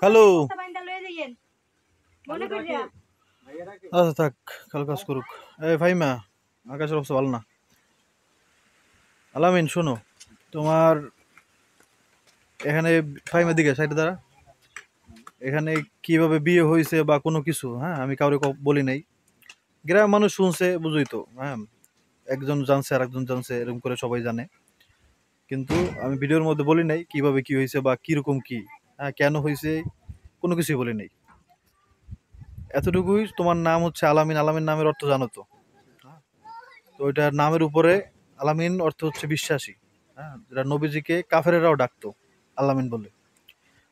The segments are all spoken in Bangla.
হ্যালো, আচ্ছা থাক, কাল কাজ করুক। এই ফাইমা, আকাশের অবস্থা ভালো না। আলামিন শোনো, তোমার এখানে ফাইমার দিকে সাইডে দ্বারা এখানে কিভাবে বিয়ে হয়েছে বা কোনো কিছু, হ্যাঁ আমি কাউরে বলি নাই। গ্রামের মানুষ শুনছে, বুঝই তো, হ্যাঁ একজন জানছে আর একজন জানছে, এরকম করে সবাই জানে। কিন্তু আমি ভিডিওর মধ্যে বলি নাই কিভাবে কি হয়েছে বা কিরকম কি, হ্যাঁ কেন হয়েছে, কোনো কিছুই বলি নাই। এতটুকুই, তোমার নাম হচ্ছে আলামিন। আলামিন নামের অর্থ জানো তো? তো ওইটার নামের উপরে আলামিন অর্থ হচ্ছে বিশ্বাসী, হ্যাঁ যেটা নবীজিকে কাফেরেরাও ডাকতো আলামিন বলে।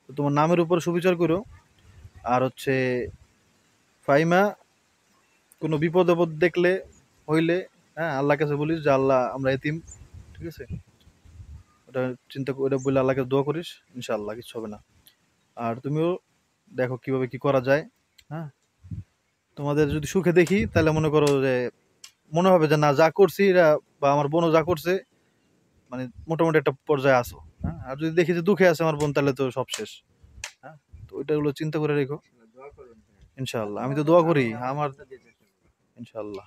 তো তোমার নামের উপর সুবিচার করো। আর হচ্ছে ফাইমা, কোনো বিপদ আপদ দেখলে হইলে, হ্যাঁ আল্লাহর কাছে বলিস যে আল্লাহ আমরা এতিম, ঠিক আছে? ওটা ওটা বলে আল্লাহকে দোয়া করিস, ইনশাআল্লাহ কিছু হবে না। আর তুমিও দেখো কিভাবে কি করা যায়। হ্যাঁ, তোমাদের যদি সুখে দেখি তাহলে মনে করো যে মনে হবে যে না যা করছি এরা বা আমার বোনও যা করছে, মানে মোটামুটি একটা পর্যায়ে আসো। হ্যাঁ, আর যদি দেখি যে দুঃখে আছে আমার বোন, তাহলে তো সব শেষ। হ্যাঁ, তো ওইটাগুলো চিন্তা করে রেখো। ইনশাআল্লাহ আমি তো দোয়া করি আমার, ইনশাআল্লাহ।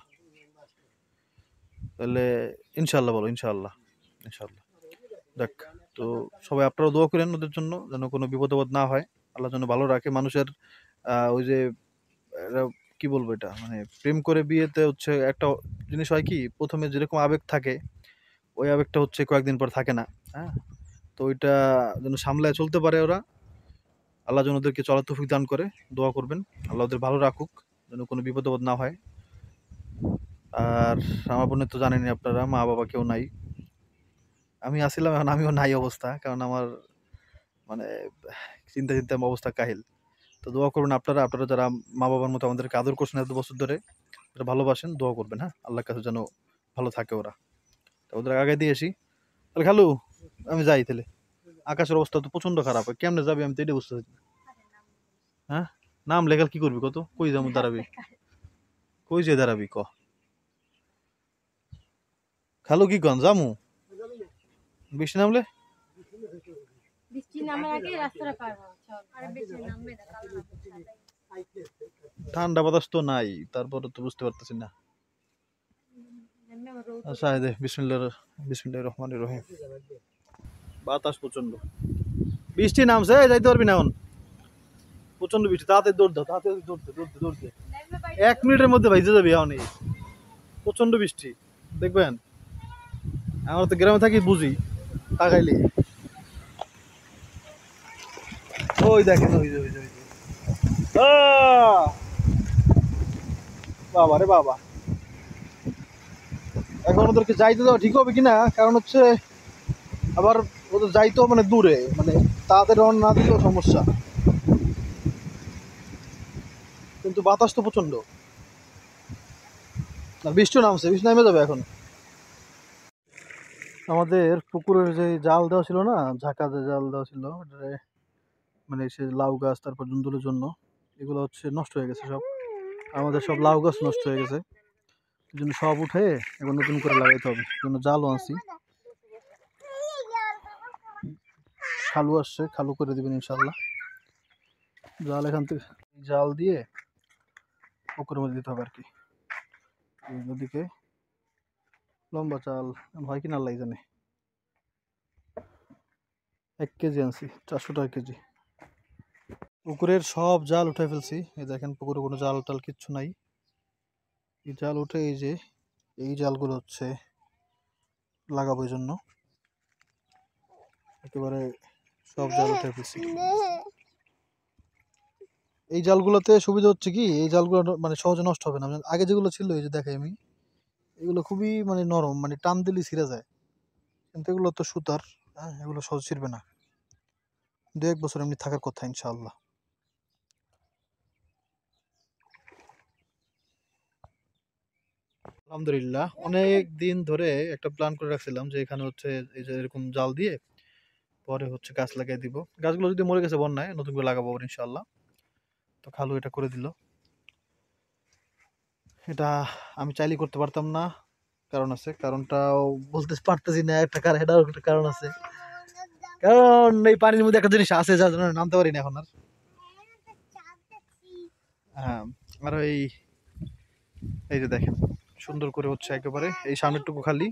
তাহলে ইনশাআল্লাহ বলো, ইনশাআল্লাহ। ইনশাআল্লাহ। দেখ, তো সবাই আপনারাও দোয়া করেন ওদের জন্য, যেন কোনো বিপদ আপদ না হয়, আল্লাহ যেন ভালো রাখে মানুষের। ওই যে এরা কি বলবো, এটা মানে প্রেম করে বিয়েতে হচ্ছে একটা জিনিস হয় কি, প্রথমে যেরকম আবেগ থাকে ওই আবেগটা হচ্ছে কয়েকদিন পর থাকে না। হ্যাঁ, তো ওইটা যেন সামলায় চলতে পারে ওরা। আল্লাহ যেন ওদেরকে চলার তৌফিক দান করে, দোয়া করবেন আল্লাহ ওদের ভালো রাখুক, যেন কোনো বিপদ আপদ না হয়। আর আমার বোনের তো জানেনই আপনারা, মা বাবা কেউ নাই। আমি আসছিলাম, এখন আমিও নাই অবস্থা, কারণ আমার মানে চিন্তা চিন্তা অবস্থা কাহিল। তো দোয়া করবেন আপনারা, আপনারা যারা মা বাবার মতো আমাদেরকে আদর করছেন এত বছর ধরে, যারা ভালোবাসেন, দোয়া করবেন। হ্যাঁ, আল্লাহর কাছে যেন ভালো থাকে ওরা। তো ওদের আগে দিয়ে আসি তাহলে। খালু, আমি যাই তাহলে। আকাশের অবস্থা তো প্রচন্ড খারাপ, কেমনে যাবি আমি তো এটা বুঝতে পারছি না। হ্যাঁ, নাম লেখাল কি করবি, কত কই যাবো, দাঁড়াবি কই যে দাঁড়াবি ক। খালু কি কন যামু বৃষ্টি নামলে? ঠান্ডা বাতাস তো নাই, তারপরে তো বুঝতে পারতেছি না। আচ্ছা দে, বিসমিল্লাহির রহমানির রহিম। বাতাস প্রচন্ড, বৃষ্টি নামছে, যাইতে পারবি না এখন। প্রচন্ড বৃষ্টি, তাড়াতাড়ি দৌড় দাও, তাড়াতাড়ি দৌড়তে দৌড়তে দৌড়তে 1 মিনিটের মধ্যে ভাইজে যাবি এখন। প্রচন্ড বৃষ্টি দেখবেন। আমরা তো গ্রামে থাকি, বুঝি তাকাইলে। ওই দেখেন, ওই যে ওই যে ওই যে বাবা রে বাবা। এখন ওদেরকে যাইতে দেওয়া ঠিক হবে কিনা, কারণ হচ্ছে আবার ওদের যাইতেও মানে দূরে, মানে তাদের রওনা না দিলেও সমস্যা। কিন্তু বাতাস তো প্রচন্ড, আর বৃষ্টিও নামছে, বৃষ্টি নামে যাবে এখন। আমাদের পুকুরের যে জাল দেওয়া ছিল না, ঝাঁকা যে জাল দেওয়া ছিল, মানে সে লাউ গাছ তারপর জুন্দুলের জন্য, এগুলো হচ্ছে নষ্ট হয়ে গেছে সব। আমাদের সব লাউ গাছ নষ্ট হয়ে গেছে, এই জন্য সব উঠে এবার নতুন করে লাগাইতে হবে। এই জন্য জালও আনছি। খালু আসছে, খালু করে দেবেন ইনশাল্লাহ। জাল এখান থেকে জাল দিয়ে পুকুরের মধ্যে দিতে হবে আর কি। ওদিকে লম্বা চাল হয় কিনা আল্লাহ জানে। 1 কেজি আনছি, 400 টাকা কেজি। পুকুরের সব জাল উঠে ফেলছি, এই দেখেন পুকুরে কোনো জাল টাল কিচ্ছু নাই। এই জাল উঠে এই যে এই জালগুলো হচ্ছে লাগাবো, এই জন্য একেবারে সব জাল উঠে ফেলছি। এই জালগুলোতে সুবিধা হচ্ছে কি, এই জালগুলো মানে সহজে নষ্ট হবে না। আগে যেগুলো ছিল, এই যে দেখাই আমি, এগুলো খুবই মানে নরম, মানে টান দিলে ছিঁড়ে যায়। কিন্তু এগুলো তো সুতার, হ্যাঁ এগুলো সহজ ছিঁড়বে না। 2-1 বছর এমনি থাকার কথা ইনশাআল্লাহ। আলহামদুলিল্লাহ, অনেক দিন ধরে একটা প্ল্যান করে রাখছিলাম যে এখানে হচ্ছে এই যে এরকম জাল দিয়ে পরে হচ্ছে গাছ লাগিয়ে দিব। গাছগুলো যদি মরে গেছে বন্যায়, নতুন করে লাগাবো ইনশাআল্লাহ। তো খালু এটা করে দিল। এটা আমি চাইলেই করতে পারতাম না, কারণ আছে। কারণটাও বলতে পারতেছি না, একটা কারণ, এটাও একটা কারণ আছে। কারণ এই পানির মধ্যে একটা জিনিস আছে যার জন্য নামতে পারি না এখন আর। হ্যাঁ, আর এই যে দেখেন সুন্দর করে হচ্ছে একেবারে এই সামনেরটুকু খালি,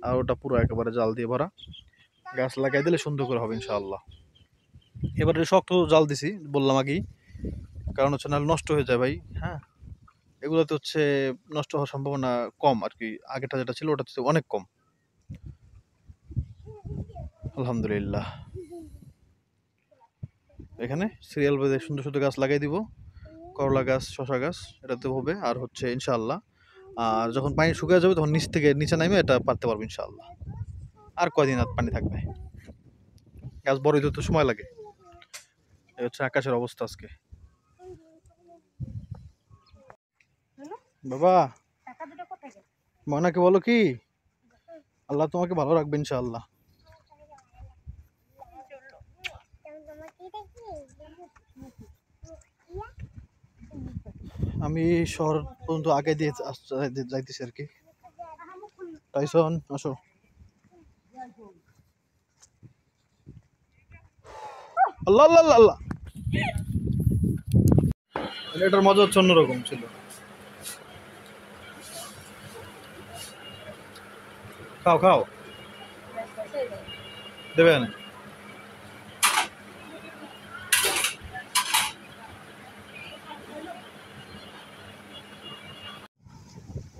আর ওটা পুরো একেবারে জাল দিয়ে ভরা। গাছ লাগাই দিলে সুন্দর করে হবে ইনশাআল্লাহ। এবারে শক্ত জাল দিছি বললাম আগেই, কারণ হচ্ছে নাহলে নষ্ট হয়ে যায় ভাই। হ্যাঁ, এগুলোতে হচ্ছে নষ্ট হওয়ার সম্ভাবনা কম আর কি, আগেরটা যেটা ছিল ওটাতে অনেক কম। আলহামদুলিল্লাহ, এখানে সিরিয়াল বেঁধে সুন্দর সুন্দর গাছ লাগাই দিব, করলা গাছ, শশা গাছ এটাতে হবে। আর হচ্ছে ইনশাআল্লাহ আর যখন পানি শুকিয়ে যাবে তখন নিচ থেকে নিচে নামে এটা পারতে পারবো ইনশাআল্লাহ। আর কয়দিন আর পানি থাকবে, গাছ বড় হইতে তো সময় লাগে। এই হচ্ছে আকাশের অবস্থা আজকে। বাবা মনাকে বলো কি, আল্লাহ তোমাকে ভালো রাখবে ইনশাআল্লাহ। আমি শহর পর্যন্ত আগে দিয়ে যাইতেছি আর কি। টাইসন আসো। আল্লাহ আল্লাহ আল্লাহ আল্লাহ, এটার মজা হচ্ছে অন্যরকম ছিল। খাও খাও, দেবে না।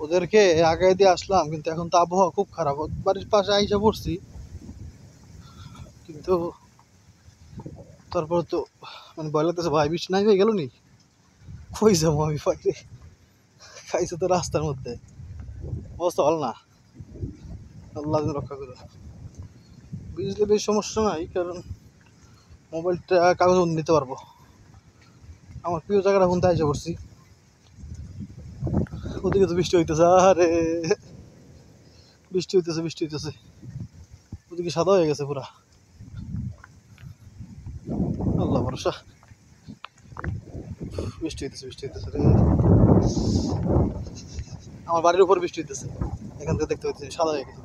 ওদেরকে আগে দিয়ে আসলাম, কিন্তু এখন তো আবহাওয়া খুব খারাপ। বাড়ির পাশে আইসা পড়ছি, কিন্তু তারপর তো মানে ভয় লাগতেছে ভাই, বৃষ্টি নাই হয়ে গেল নি, কই যাবো আমি পাইলে। খাইছে তো রাস্তার মধ্যে, অবস্থা ভালো না। আল্লাহ যেন রক্ষা করে। বুঝলে বেশ সমস্যা নাই, কারণ মোবাইলটা কাগজ নিতে পারবো। আমার প্রিয় জায়গাটা কোনটা আইসা পড়ছি, ওদিকে তো বৃষ্টি হইতেছে। আরে বৃষ্টি হইতেছে, বৃষ্টি হইতেছে, ওদিকে সাদা হয়ে গেছে পুরা। আল্লাহ ভরসা, বৃষ্টি হইতেছে, বৃষ্টি হইতেছে রে। আমার বাড়ির উপর বৃষ্টি হইতেছে, এখান থেকে দেখতে হইতেছে সাদা হয়ে গেছে।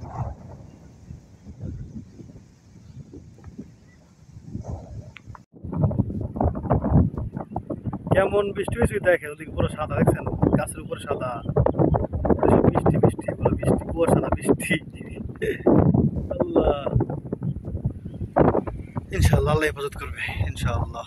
কেমন বৃষ্টি হয়েছে দেখেন, ওদিকে পুরো সাদা দেখছেন, গাছের উপরে সাদা। বৃষ্টি বৃষ্টি পুরো বৃষ্টি, কুয়াশা না বৃষ্টি। আল্লাহ ইনশাআল্লাহ, আল্লাহ হেফাজত করবে ইনশাআল্লাহ।